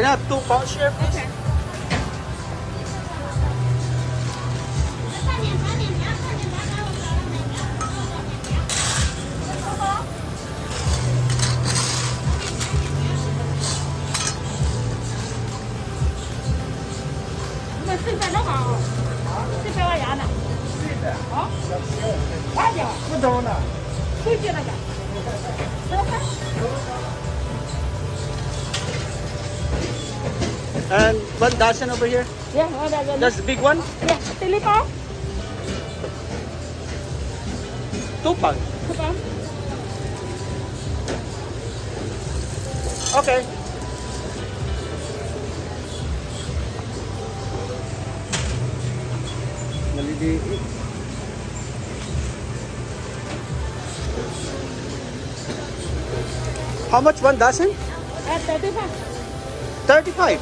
I have 2 pounds here, please? Okay. And 1 dozen over here. Yeah, ada ada. That's the big one. Yeah, pilih po. 2 pounds. Apa? Okay. Naliliit. How much 1 dozen? Tadi pa. 35.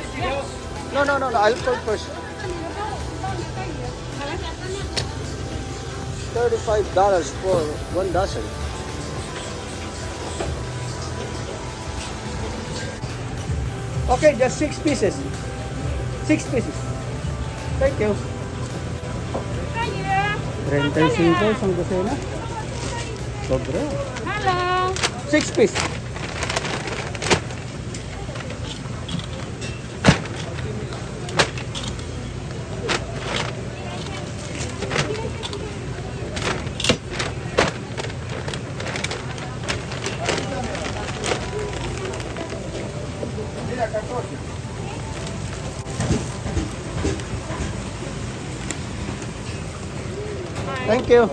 No. I'll count first. $35 for 1 dozen. Okay, just 6 pieces. 6 pieces. Thank you. 35 isang dosena. Sobra. Halo. 6 pieces. Thank you.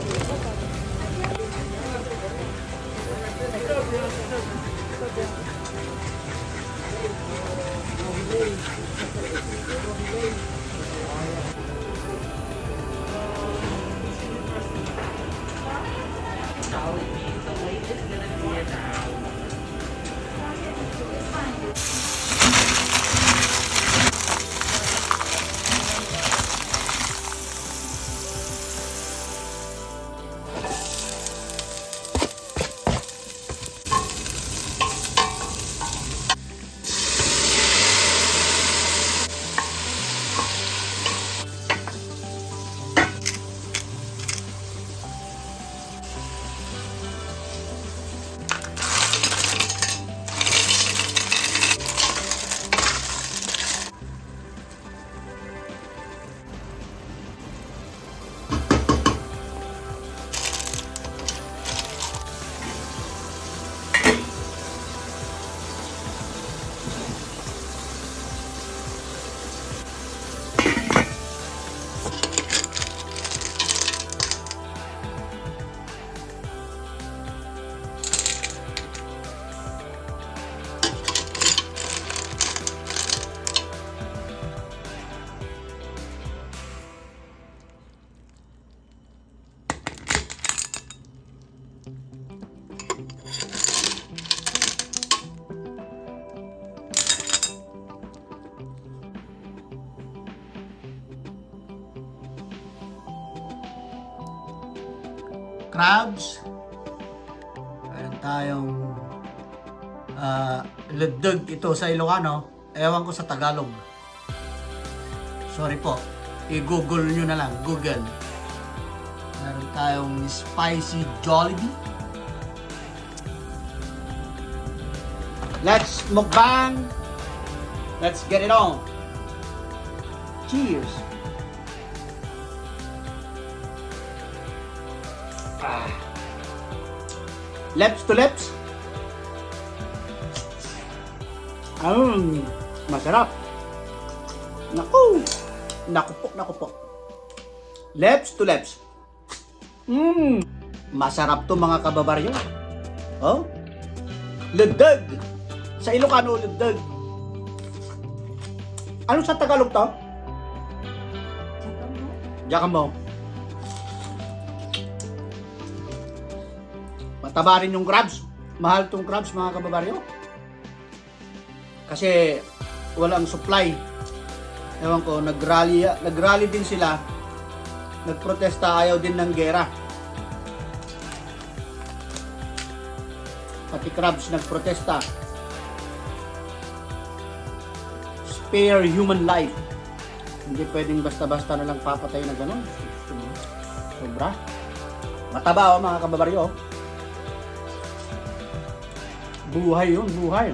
Crabs. Meron tayong ledeg ito sa Ilocano. Ewan ko sa Tagalog. Sorry po. I-google nyo na lang. Google. Meron tayong spicy Jollibee. Let's mukbang. Let's get it on. Cheers. Lips to lips. Masarap. Naku. Naku po. Lips to lips. Masarap to mga kababaryo. Oh? Ledeg. Sa Ilocano, ledeg. Ano sa Tagalog to? Jacambo. Mataba rin yung crabs. Mahal tong crabs mga kababaryo. Kasi walang supply. Ewan ko, nag-rally din sila. Nagprotesta, ayaw din ng gera. Pati crabs nagprotesta. spare human life. Hindi pwedeng basta-basta na lang papatay na gano'n. Sobra. Mataba mga kababaryo. Buhay yun, buhay.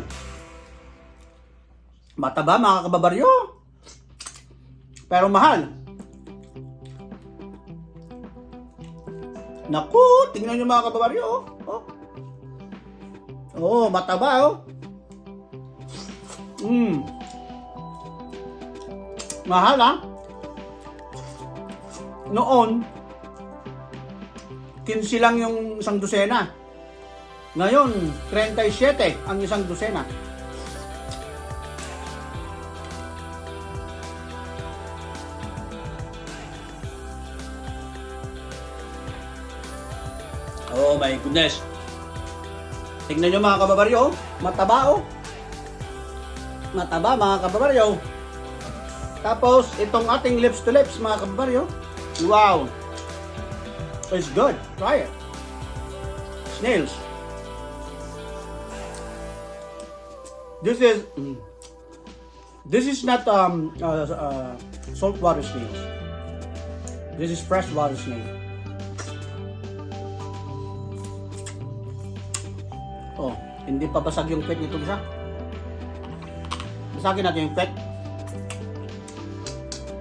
Mataba mga kababaryo. Pero mahal. Naku, tingnan nyo mga kababaryo. Oh. Oh, mataba oh. Mahal ah. Noon, 15 lang yung isang dosena. Ngayon, 37 ang isang dosena. Oh my goodness. Tingnan nyo mga kababaryo, mataba oh. Mataba mga kababaryo. Tapos, itong ating lips to lips mga kababaryo. Wow. It's good. Try it. Snails. This is not saltwater snails. This is freshwater snail. Oh, hindi pa basag yung pet nito isa. Basagin natin yung pet.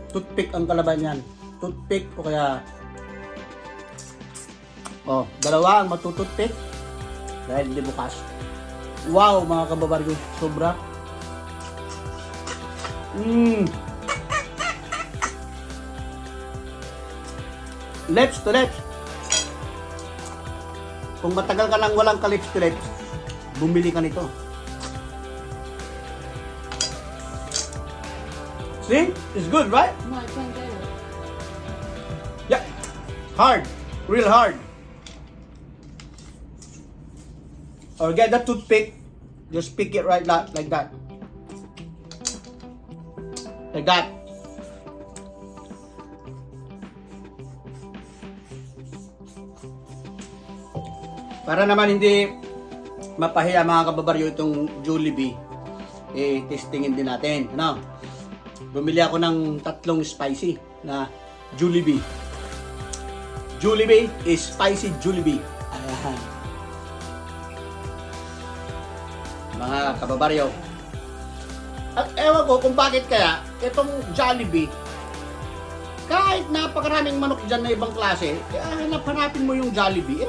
Toothpick ang kalaban yan. Toothpick o kaya dalawa ang matututpick dahil hindi bukas. Wow mga kababaryo, sobra. Lips to lips. Kung matagal ka nang walang ka-lips to lips, bumili ka nito. See? It's good, right? No, I can't get it. Yeah. Hard. Real hard. Or get the toothpick. Just pick it right like that. Like that. Para naman hindi mapahiya mga kababaryo itong Jollibee, testingin din natin. Ano? Bumili ako ng 3 spicy na Jollibee. Jollibee is spicy Jollibee. Ayan. Mga kababaryo. At ewan ko kung bakit kaya itong Jollibee, kahit napakaraming manok dyan na ibang klase, hanap-hanapin mo yung Jollibee.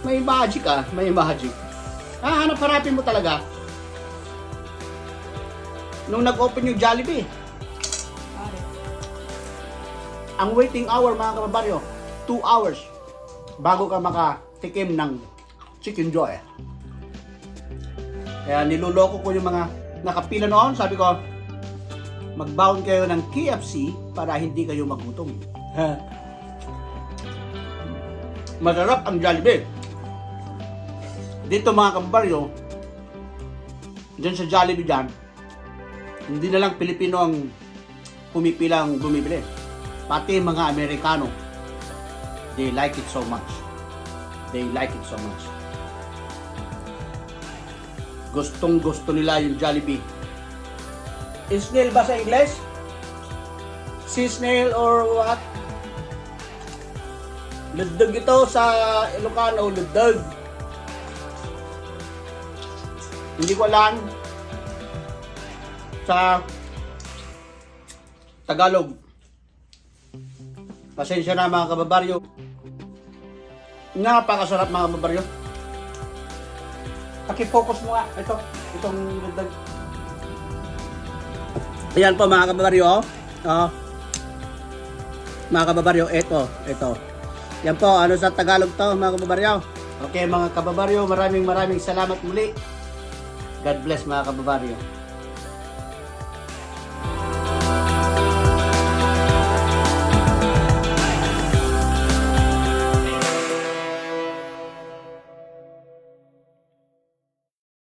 May magic may magic. Hanap-hanapin mo talaga. Nung nag-open yung Jollibee, ang waiting hour mga kababaryo, 2 hours bago ka makatikim ng Chicken Joy. Kaya niluloko ko yung mga nakapila noon. Sabi ko, magbaon kayo ng KFC para hindi kayo magutom. Masarap ang Jollibee. Dito mga kababaryo, dyan sa Jollibee dyan, hindi na lang Pilipino ang pumipilang bumibili. Pati mga Amerikano, they like it so much. They like it so much. Gustong gusto nila yung Jollibee. Snail ba sa English? Sea snail or what? Ludog ito sa Ilocano, ludog. Hindi ko alam sa Tagalog. Pasensya na mga kababaryo. Napakasarap mga kababaryo. Paki-focus mo nga. Itong ludog. Ayan po mga kababaryo. Mga kababaryo, ito. Yan po, ano sa Tagalog to mga kababaryo. Okay mga kababaryo, maraming salamat muli. God bless mga kababaryo.